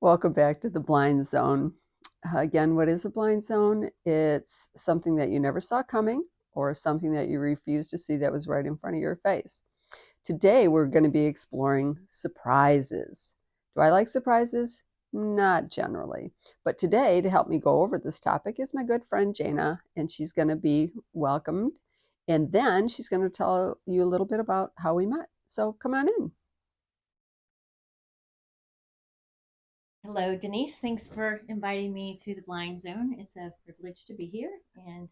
Welcome back to the blind zone. Again, what is a blind zone? It's something that you never saw coming or something that you refused to see that was right in front of your face. Today, we're going to be exploring surprises. Do I like surprises? Not generally. But today, to help me go over this topic, is my good friend Jana, and she's going to be welcomed. And then she's going to tell you a little bit about how we met. So come on in. Hello, Denise. Thanks for inviting me to the Blind Zone. It's a privilege to be here, and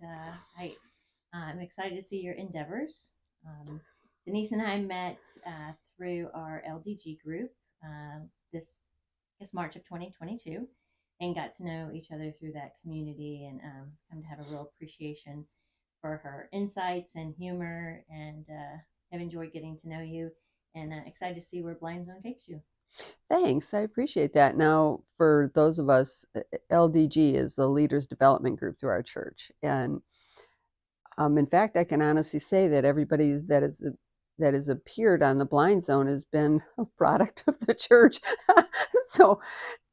I'm excited to see your endeavors. Um, Denise and I met through our LDG group this, I guess, March of 2022, and got to know each other through that community, and come to have a real appreciation for her insights and humor, and have enjoyed getting to know you, and excited to see where Blind Zone takes you. Thanks, I appreciate that. Now, for those of us, LDG is the Leaders Development Group through our church, and in fact, I can honestly say that everybody that has appeared on the Blind Zone has been a product of the church. So,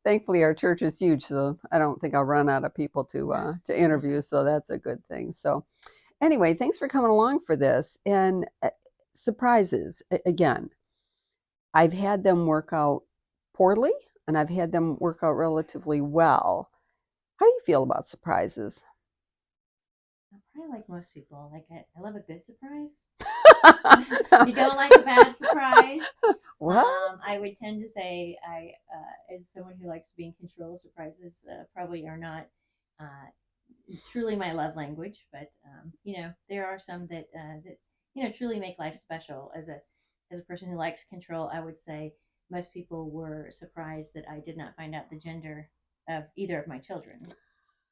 thankfully, our church is huge, so I don't think I'll run out of people to interview. So that's a good thing. So, anyway, thanks for coming along for this. And surprises again. I've had them work out poorly and I've had them work out relatively well. How do you feel about surprises? I'm probably like most people. I love a good surprise. You don't like a bad surprise. What? I would tend to say as someone who likes to be in control, surprises probably are not uh, truly my love language. But there are some that truly make life special. As a person who likes control, I would say most people were surprised that I did not find out the gender of either of my children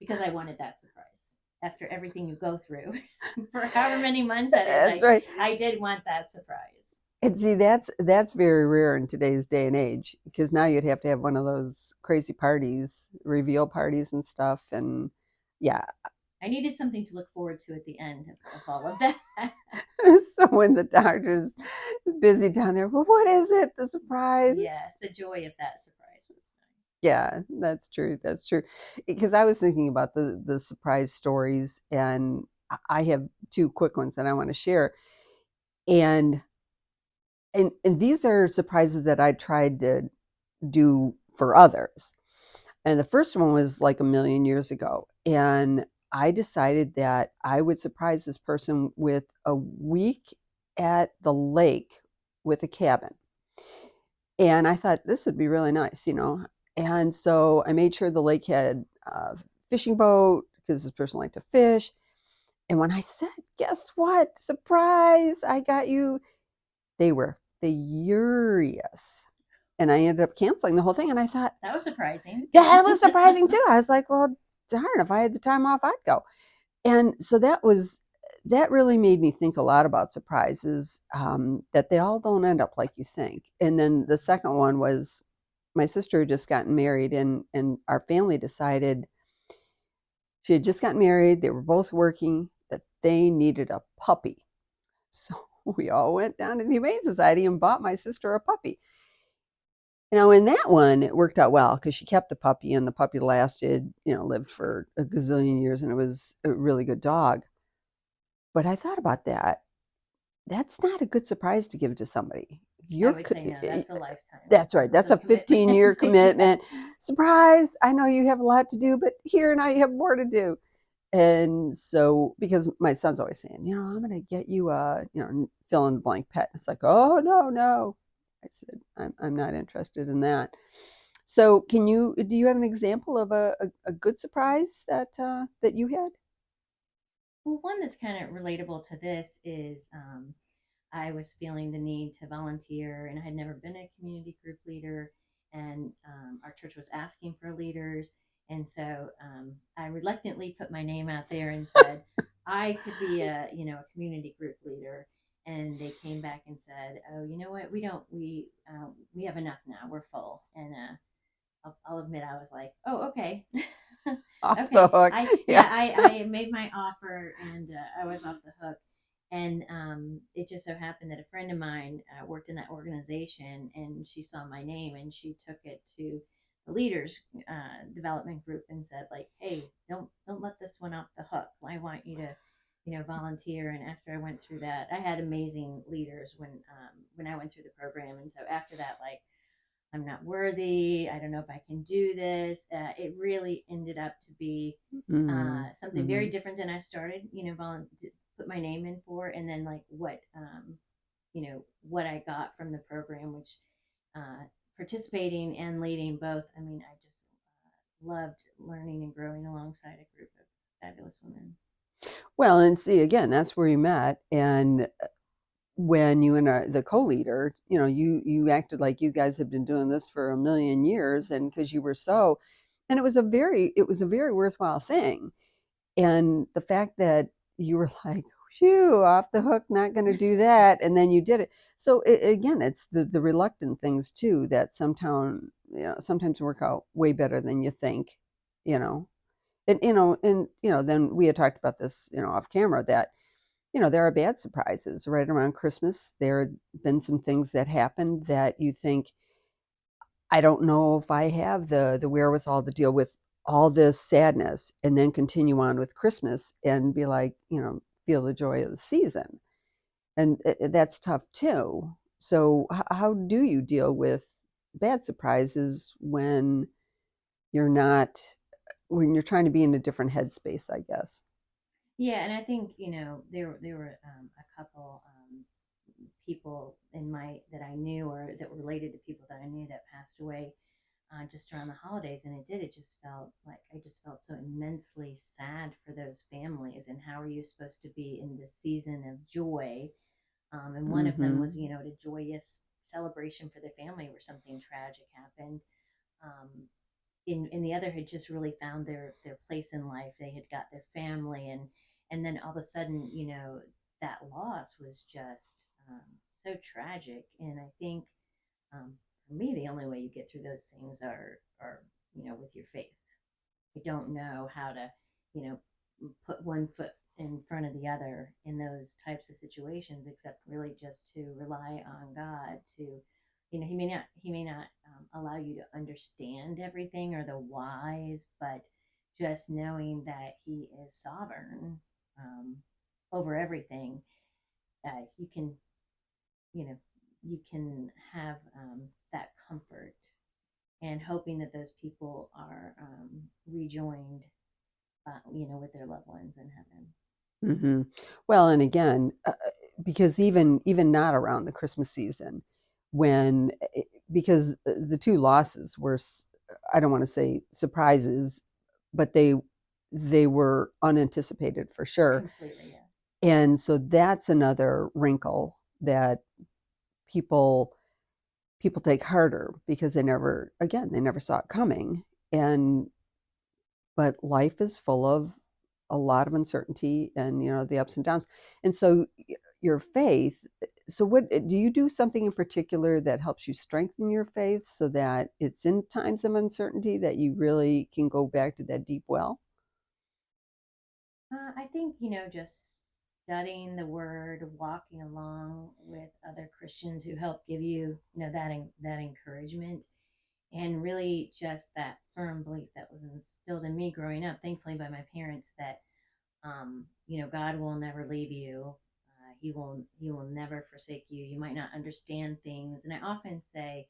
because I wanted that surprise. After everything you go through for however many months that is, That's I right. I did want that surprise. And see, that's very rare in today's day and age because now you'd have to have one of those crazy parties, reveal parties and stuff. And yeah, I needed something to look forward to at the end of all of that. so when the doctor's busy down there, well, what is it? The surprise? Yes, the joy of that surprise was Yeah, that's true. That's true. Because I was thinking about the surprise stories, and I have two quick ones that I want to share. And and these are surprises that I tried to do for others. And the first one was like a million years ago, and I decided that I would surprise this person with a week at the lake with a cabin. And I thought this would be really nice. And so I made sure the lake had a fishing boat because this person liked to fish. And when I said, guess what? Surprise, I got you, they were furious. And I ended up canceling the whole thing. And I thought, that was surprising. yeah, it was surprising too. I was like, well, darn, if I had the time off, I'd go. And so that really made me think a lot about surprises, that they all don't end up like you think. And then the second one was my sister had just gotten married, and our family decided she had just gotten married. They were both working, that they needed a puppy. So we all went down to the Humane Society and bought my sister a puppy. Now, in that one, it worked out well because she kept the puppy, and the puppy lasted, lived for a gazillion years, and it was a really good dog. But I thought about that. That's not a good surprise to give to somebody. I You're would say no. That's a lifetime That's right. That's of a 15-year commitment. commitment. Surprise! I know you have a lot to do, but here now you have more to do. And so, because my son's always saying, I'm going to get you a, fill in the blank pet. It's like, oh, no, no. I said, I'm not interested in that. So, do you have an example of a good surprise that you had? Well, one that's kind of relatable to this is I was feeling the need to volunteer, and I had never been a community group leader, and our church was asking for leaders, and so I reluctantly put my name out there and said I could be a community group leader, and they came back and said, oh, you know what, we have enough now, we're full, and I'll admit I was like, oh, okay. Off the Okay, hook. I yeah, Yeah. I made my offer, and I was off the hook. And it just so happened that a friend of mine worked in that organization, and she saw my name, and she took it to the leaders development group and said like, hey, don't let this one off the hook. I want you to, volunteer. And after I went through that, I had amazing leaders when I went through the program. And so after that, like, I'm not worthy. I don't know if I can do this. It really ended up to be Mm-hmm. something very different than I started, put my name in for. And then like what I got from the program, which participating and leading both. I mean, I just loved learning and growing alongside a group of fabulous women. Well, and see, again, that's where you met. And when you and the co-leader, you acted like you guys had been doing this for a million years, and because you were so, and it was a very worthwhile thing. And the fact that you were like, phew, off the hook, not going to do that, and then you did it. So again, it's the reluctant things too that sometimes work out way better than you think, you know. And then we had talked about this, off camera, that there are bad surprises right around Christmas. There have been some things that happened that you think, I don't know if I have the wherewithal to deal with all this sadness and then continue on with Christmas and be like, feel the joy of the season. And that's tough too. So how do you deal with bad surprises you're not when you're trying to be in a different headspace, I guess? Yeah, and I think there were a couple people in my that I knew or that were related to people that I knew that passed away just around the holidays, and it just felt like I just felt so immensely sad for those families. And how are you supposed to be in this season of joy? And one of them was, Mm-hmm. at a joyous celebration for the family where something tragic happened. Um, in the other had just really found their place in life. They had got their family, and then all of a sudden, that loss was just so tragic. And I think for me, the only way you get through those things are with your faith. I don't know how to, you know, put one foot in front of the other in those types of situations, except really just to rely on God to, he may not allow you to understand everything or the whys, but just knowing that He is sovereign um, over everything, you can, you know, you can have that comfort and hoping that those people are rejoined, with their loved ones in heaven. Mm-hmm. Well, and again, because even not around the Christmas season, when because the two losses were, I don't want to say surprises, but they were unanticipated for sure. Completely, yeah. And so that's another wrinkle that people people take harder because they never saw it coming. And but life is full of a lot of uncertainty and the ups and downs. And so your faith, so what do you do something in particular that helps you strengthen your faith so that it's in times of uncertainty that you really can go back to that deep well? I think, just studying the word, walking along with other Christians who help give you, that encouragement, and really just that firm belief that was instilled in me growing up, thankfully by my parents, that God will never leave you. He will never forsake you. You might not understand things, and I often say,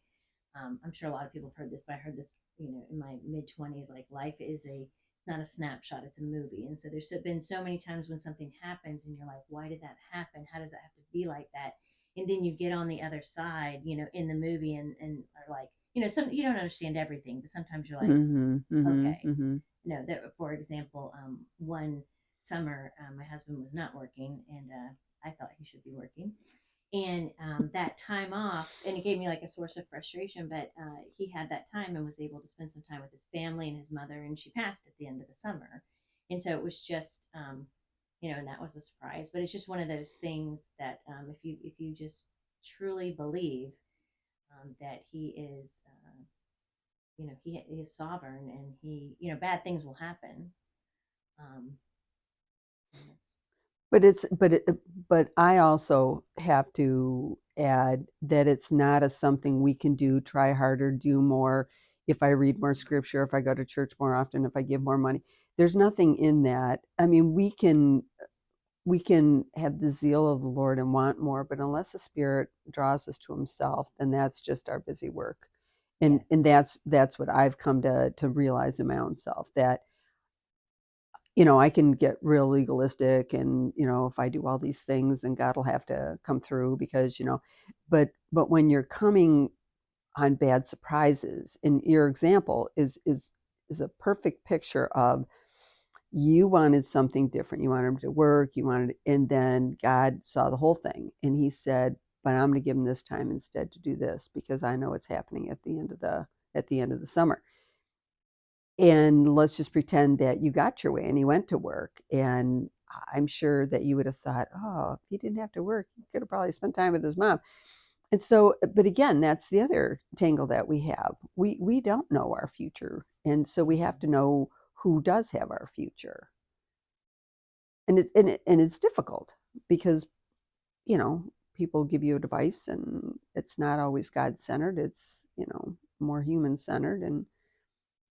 I'm sure a lot of people have heard this, but I heard this, in my mid 20s. Like, life is it's not a snapshot; it's a movie. And so been so many times when something happens, and you're like, why did that happen? How does that have to be like that? And then you get on the other side, in the movie, and are like, some you don't understand everything, but sometimes you're like, Mm-hmm. Mm-hmm. okay, Mm-hmm. for example, one summer, my husband was not working, and I thought he should be working. And that time off, and it gave me like a source of frustration, but he had that time and was able to spend some time with his family and his mother, and she passed at the end of the summer. And so it was just, and that was a surprise. But it's just one of those things that if you just truly believe that He is, He is sovereign, and bad things will happen. Um, and that's But it's but I also have to add that it's not a something we can do, try harder, do more. if I read more scripture, if I go to church more often, if I give more money. There's nothing in that. I mean, we can have the zeal of the Lord and want more, but unless the Spirit draws us to Himself, then that's just our busy work. And Yes. that's what I've come to realize in my own self, that I can get real legalistic, and if I do all these things, then God will have to come through, because but when you're coming on bad surprises, and your example is a perfect picture of, you wanted something different. You wanted him to work, and then God saw the whole thing, and He said, but I'm going to give him this time instead to do this, because I know it's happening at the end of the summer. And let's just pretend that you got your way and he went to work. And I'm sure that you would have thought, oh, if he didn't have to work, he could have probably spent time with his mom. And so, but again, that's the other tangle that we have. We don't know our future. And so we have to know who does have our future. And it's difficult, because, people give you advice, and it's not always God centered. It's, more human centered. And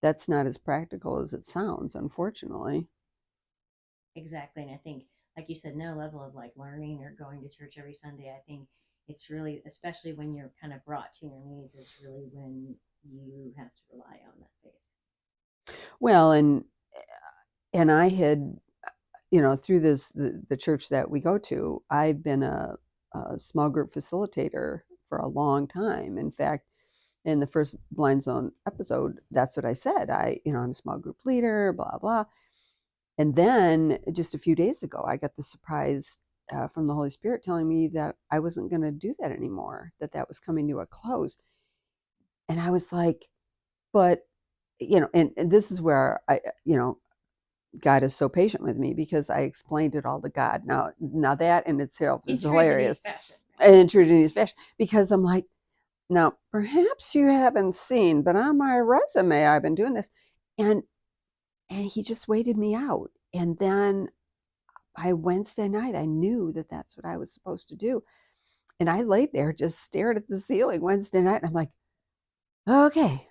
that's not as practical as it sounds, unfortunately. Exactly. And I think, like you said, no level of like learning or going to church every Sunday. I think it's really, especially when you're kind of brought to your knees, is really when you have to rely on that faith. Well, and I had, through the church that we go to, I've been a small group facilitator for a long time. In fact, in the first Blind Zone episode, that's what I said. I'm a small group leader, blah blah. And then just a few days ago, I got the surprise from the Holy Spirit telling me that I wasn't going to do that anymore, that was coming to a close. And I was like, but, and this is where God is so patient with me, because I explained it all to God. Now that in itself In is true Denise hilarious. fashion, right? And in true Denise fashion, because I'm like, now perhaps you haven't seen, but on my resume, I've been doing this. And He just waited me out. And then by Wednesday night, I knew that that's what I was supposed to do. And I laid there, just stared at the ceiling Wednesday night. And I'm like, okay,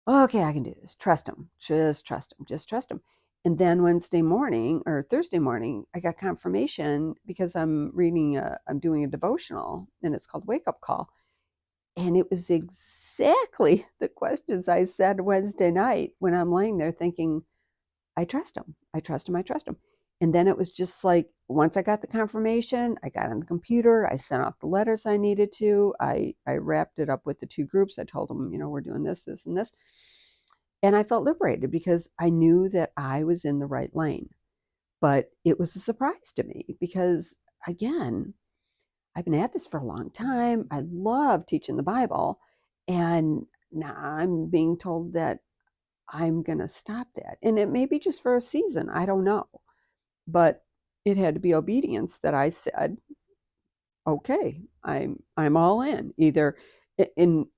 okay, I can do this. Trust him. Just trust him. Just trust him. And then Wednesday morning or Thursday morning, I got confirmation, because I'm doing a devotional, and it's called Wake Up Call. And it was exactly the questions I said Wednesday night, when I'm laying there thinking, I trust him. I trust him. I trust him. And then it was just like, once I got the confirmation, I got on the computer, I sent off the letters I needed to. I wrapped it up with the two groups. I told them, we're doing this, this, and this. And I felt liberated, because I knew that I was in the right lane. But it was a surprise to me, because, again, I've been at this for a long time. I love teaching the Bible. And now I'm being told that I'm going to stop that. And it may be just for a season. I don't know. But it had to be obedience, that I said, okay, I'm all in. Either in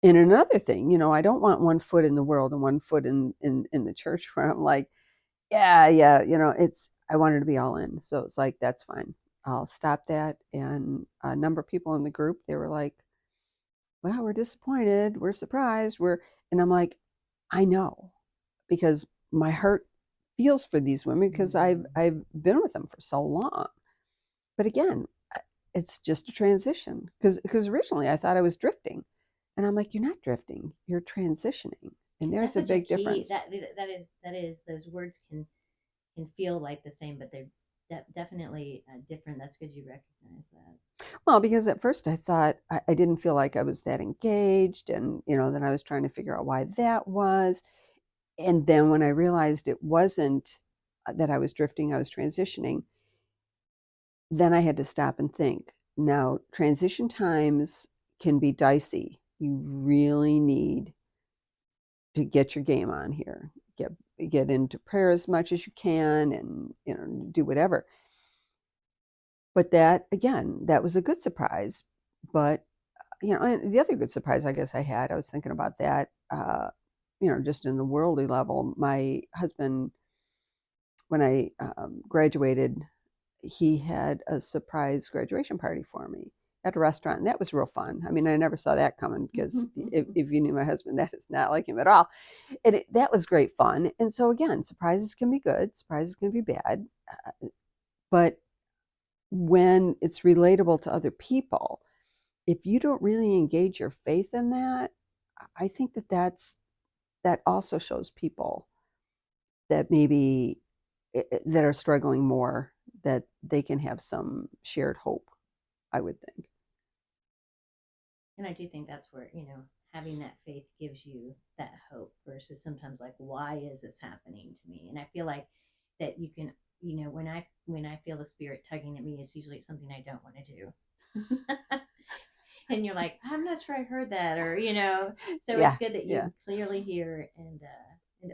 in another thing, I don't want one foot in the world and one foot in the church, where I'm like, yeah, yeah, it's I wanted to be all in. So it's like, that's fine. I'll stop that. And a number of people in the group, they were like, well, we're disappointed, we're surprised, and I'm like, I know, because my heart feels for these women, because I've been with them for so long. But again, it's just a transition, because originally I thought I was drifting, and I'm like, you're not drifting, you're transitioning, and That's there's a such a big key. difference. That is those words can feel like the same, but they're definitely different. That's good you recognize that. Well, because at first I thought I didn't feel like I was that engaged, and then I was trying to figure out why that was. And then when I realized it wasn't that I was drifting, I was transitioning, then I had to stop and think. Now, transition times can be dicey. You really need to get your game on here. Get into prayer as much as you can, and do whatever. But that, again, that was a good surprise. But and the other good surprise I guess I was thinking about that, just in the worldly level. My husband, when I graduated, he had a surprise graduation party for me. at a restaurant, and that was real fun. I mean, I never saw that coming because if you knew my husband, that is not like him at all. And that was great fun. And so again, surprises can be good, surprises can be bad, but when it's relatable to other people, if you don't really engage your faith in that, I think that also shows people that maybe that are struggling more, that they can have some shared hope, I would think. And I do think that's where, having that faith gives you that hope versus sometimes like, why is this happening to me? And I feel like that you can, when I feel the spirit tugging at me, it's usually something I don't want to do. And you're like, I'm not sure I heard that, or so it's Yeah, good that yeah. you clearly hear and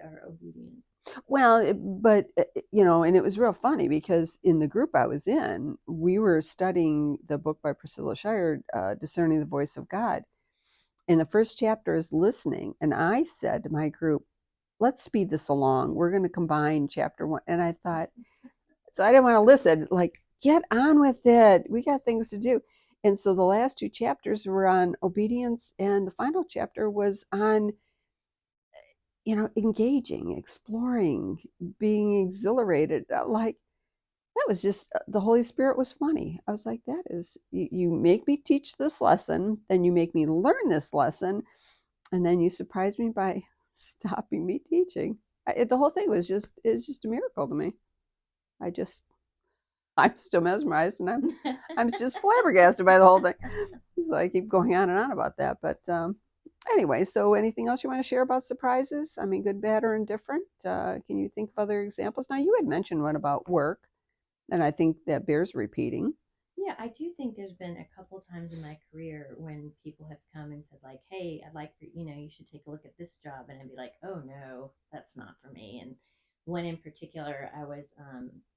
are obedient. Well, but and it was real funny because in the group I was in, we were studying the book by Priscilla Shirer, Discerning the Voice of God. And the first chapter is listening. And I said to my group, let's speed this along. We're going to combine chapter 1. And I thought, so I didn't want to listen, like, get on with it. We got things to do. And so the last 2 chapters were on obedience, and the final chapter was on, engaging, exploring, being exhilarated. Like, that was just, the Holy Spirit was funny. I was like, that is, you make me teach this lesson, then you make me learn this lesson, and then you surprise me by stopping me teaching. The whole thing is just a miracle to me. I just, I'm still mesmerized, and I'm just flabbergasted by the whole thing. So I keep going on and on about that. But anyway, so anything else you want to share about surprises? I mean, good, bad, or indifferent? Can you think of other examples? Now, you had mentioned one about work, and I think that bears repeating. Yeah, I do think there's been a couple times in my career when people have come and said like, "Hey, I'd like for you should take a look at this job," and I'd be like, "Oh no, that's not for me." And one in particular, I was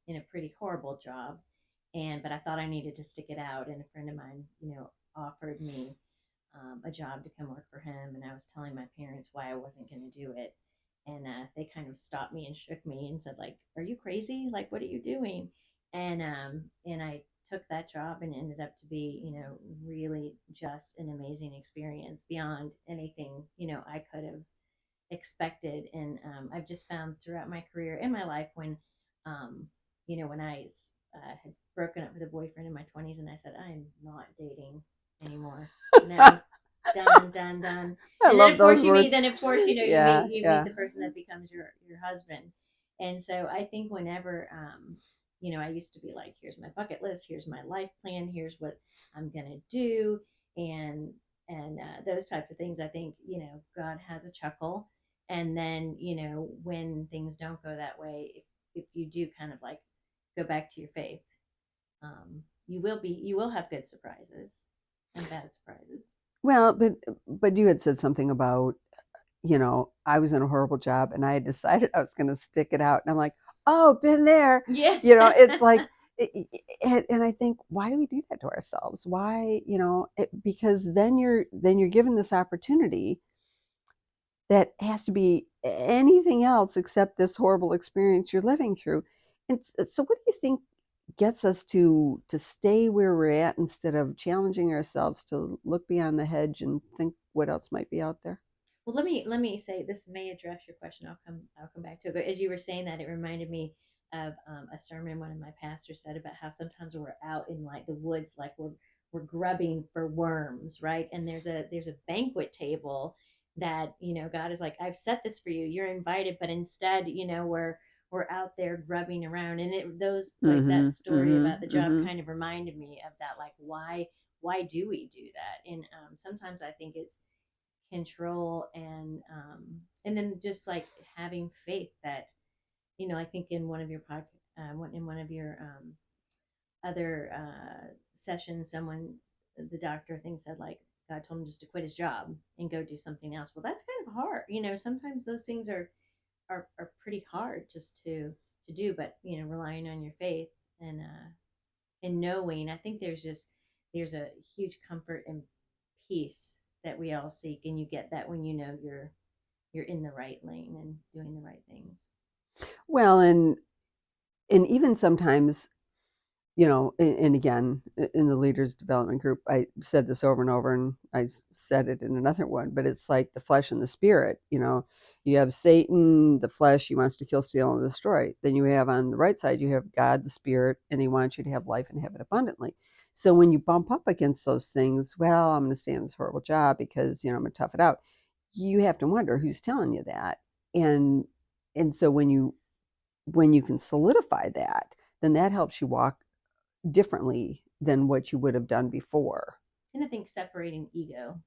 in a pretty horrible job, and but I thought I needed to stick it out, and a friend of mine, offered me a job to come work for him, and I was telling my parents why I wasn't going to do it, and they kind of stopped me and shook me and said like, "Are you crazy? Like, what are you doing?" And I took that job and ended up to be, really just an amazing experience beyond anything, I could have expected. And I've just found throughout my career in my life um, when I had broken up with a boyfriend in my 20s and I said, I'm not dating anymore. No, done, done, done. I And then love of course those you meet, words. then of course, Yeah, you meet yeah. the person that becomes your husband. And so I think whenever, I used to be like, here's my bucket list, here's my life plan, here's what I'm gonna do, and those types of things. I think God has a chuckle, and then when things don't go that way, if you do kind of like go back to your faith, you will have good surprises and bad surprises. Well, but you had said something about, I was in a horrible job and I had decided I was going to stick it out. And I'm like, oh, been there. Yeah. It's like, and I think, why do we do that to ourselves? Why, because then you're given this opportunity that has to be anything else except this horrible experience you're living through. And so, what do you think gets us to stay where we're at instead of challenging ourselves to look beyond the hedge and think what else might be out there? Well, let me say this may address your question. I'll come back to it. But as you were saying that, it reminded me of a sermon one of my pastors said about how sometimes we're out in like the woods, like we're grubbing for worms, right? And there's a banquet table that God is like, I've set this for you. You're invited, but instead, we're out there grubbing around, and it those like Mm-hmm. that story about the Mm-hmm. job Mm-hmm. kind of reminded me of that, like why do we do that? And sometimes I think it's control and then just like having faith that I think in one of your in one of your other sessions, someone, the doctor, I think, said like God told him just to quit his job and go do something else. Well, that's kind of hard. Sometimes those things are pretty hard just to do, but relying on your faith and knowing, I think there's a huge comfort and peace that we all seek, and you get that when you're in the right lane and doing the right things. Well, and even sometimes and again, in the leaders development group, I said this over and over, and I said it in another one, but it's like the flesh and the spirit. You have Satan, the flesh, he wants to kill, steal, and destroy. Then you have on the right side, you have God, the spirit, and he wants you to have life and have it abundantly. So when you bump up against those things, well, I'm going to stay in this horrible job because, I'm going to tough it out. You have to wonder who's telling you that. And so when you can solidify that, then that helps you walk differently than what you would have done before. And I think separating ego.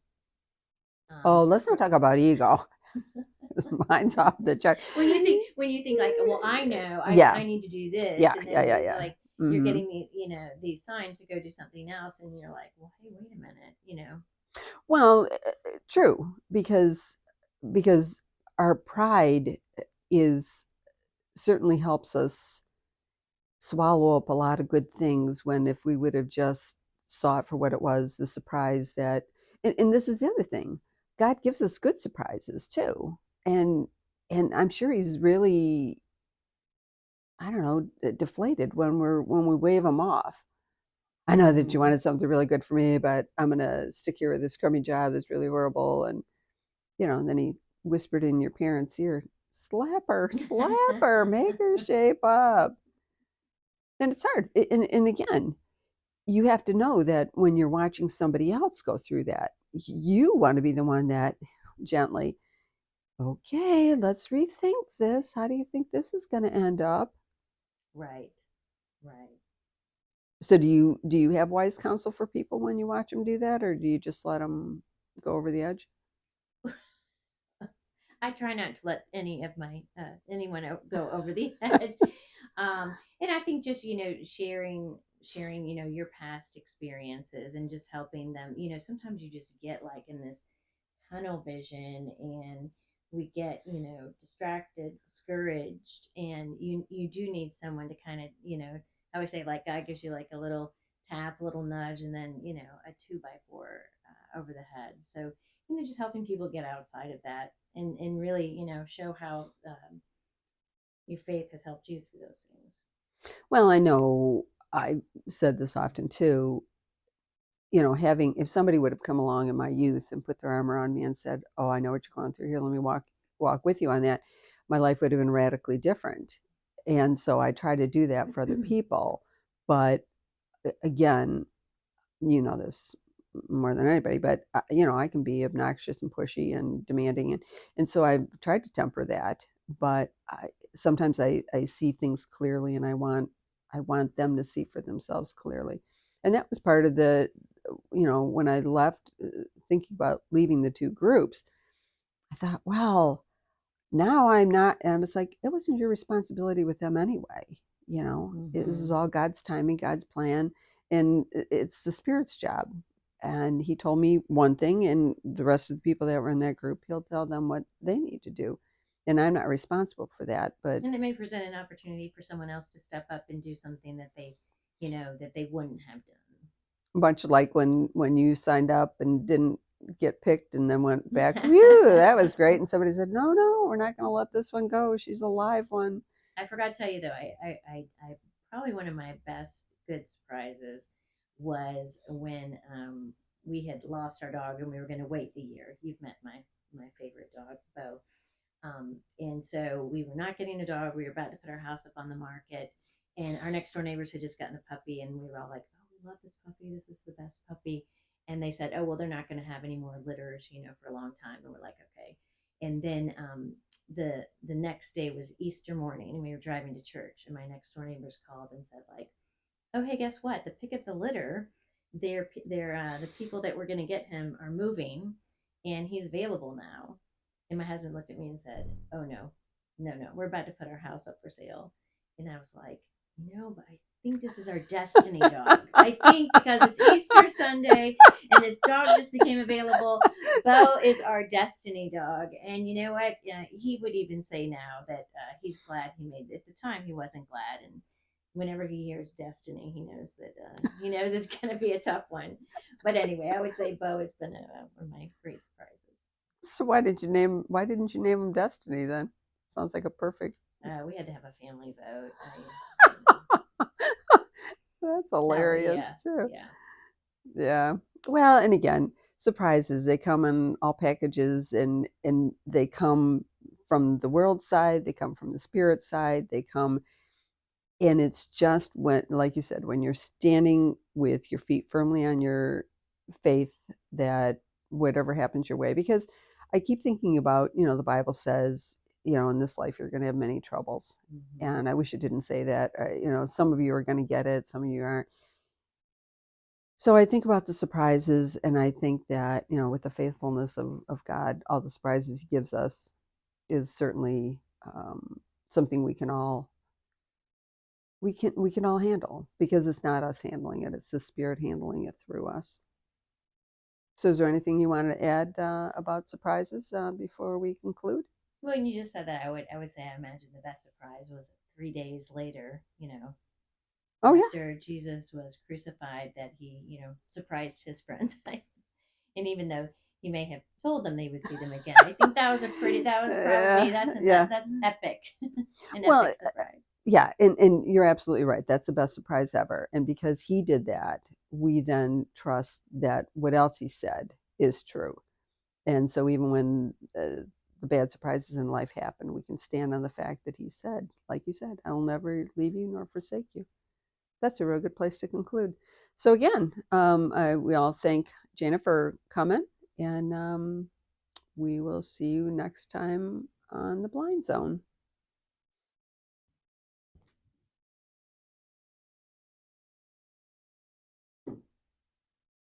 Oh, let's not talk about ego. Mine's off the chart. When you think like, well, I know I need to do this, Yeah, and then yeah, it's yeah. like you're getting these signs to go do something else, and you're like, well, hey, wait a minute. Well, true, because our pride is certainly helps us swallow up a lot of good things, when if we would have just saw it for what it was, the surprise that, and this is the other thing, God gives us good surprises too. And I'm sure he's really, I don't know, deflated when we wave him off. I know that you wanted something really good for me, but I'm going to stick here with this crummy job that's really horrible. And and then he whispered in your parents' ear, slap her, make her shape up. And it's hard. And again, you have to know that when you're watching somebody else go through that, you want to be the one that gently, okay, let's rethink this. How do you think this is going to end up? Right, right. So do you have wise counsel for people when you watch them do that, or do you just let them go over the edge? I try not to let any of my anyone go over the edge. And I think just sharing your past experiences and just helping them. Sometimes you just get like in this tunnel vision, and we get distracted, discouraged, and you do need someone to kind of I would say like God gives you like a little tap, a little nudge, and then a 2x4 over the head. So just helping people get outside of that, and really show how your faith has helped you through those things. Well, I know I said this often too. Having, if somebody would have come along in my youth and put their arm around me and said, "Oh, I know what you're going through here. Let me walk with you on that," my life would have been radically different. And so I try to do that for other people. But again, this more than anybody, but I can be obnoxious and pushy and demanding, and so I've tried to temper that. But sometimes I see things clearly, and I want them to see for themselves clearly. And that was part of the, when I left, thinking about leaving the two groups, I thought, well, now I'm not, and I was like, it wasn't your responsibility with them anyway. This is all God's timing, God's plan, and it's the Spirit's job. And he told me one thing, and the rest of the people that were in that group, he'll tell them what they need to do. And I'm not responsible for that. But And it may present an opportunity for someone else to step up and do something that they wouldn't have done. much like when you signed up and didn't get picked and then went back, whew, that was great. And somebody said, no, no, we're not going to let this one go. She's a live one. I forgot to tell you though, I probably one of my best good surprises was when we had lost our dog and we were going to wait a year. You've met my favorite dog, Bo. And so we were not getting a dog. We were about to put our house up on the market, and our next door neighbors had just gotten a puppy, and we were all like, "Oh, we love this puppy. This is the best puppy." And they said, "Oh, well, they're not going to have any more litters, for a long time." And we're like, "Okay." And then the next day was Easter morning, and we were driving to church, and my next door neighbors called and said, like, "Oh, hey, guess what? To pick up the litter, they're the people that were going to get him are moving, and he's available now." And my husband looked at me and said, "Oh no, no, no, we're about to put our house up for sale." And I was like, "No, but I think this is our destiny dog. I think because it's Easter Sunday and this dog just became available, Bo is our destiny dog." And you know what? He would even say now that he's glad he made it. At the time, he wasn't glad, and whenever he hears destiny, he knows it's going to be a tough one. But anyway, I would say Bo has been one of my great surprises. So why didn't you name him Destiny then? Sounds like a perfect. We had to have a family vote. That's So hilarious yeah, too. yeah. Yeah. Well, and again, surprises, they come in all packages, and they come from the world side, they come from the spirit side, they come, and it's just when, like you said, when you're standing with your feet firmly on your faith, that whatever happens your way, because I keep thinking about, the Bible says, in this life you're going to have many troubles. Hmm. And I wish it didn't say that. Some of you are going to get it, some of you aren't. So I think about the surprises, and I think that, with the faithfulness of God, all the surprises He gives us is certainly something we can all handle, because it's not us handling it; it's the Spirit handling it through us. So, is there anything you want to add about surprises before we conclude? Well, and you just said that. I would say I imagine the best surprise was 3 days later. Oh yeah, After Jesus was crucified, that he surprised his friends. And even though he may have told them they would see them again, I think that was probably yeah. that's epic, an Well, epic surprise. yeah, and you're absolutely right. That's the best surprise ever. And because He did that, we then trust that what else He said is true. And so even when the bad surprises in life happen, we can stand on the fact that He said, like you said, I will never leave you nor forsake you. That's a real good place to conclude. So again, we all thank Jana for coming, and we will see you next time on the Blind Zone.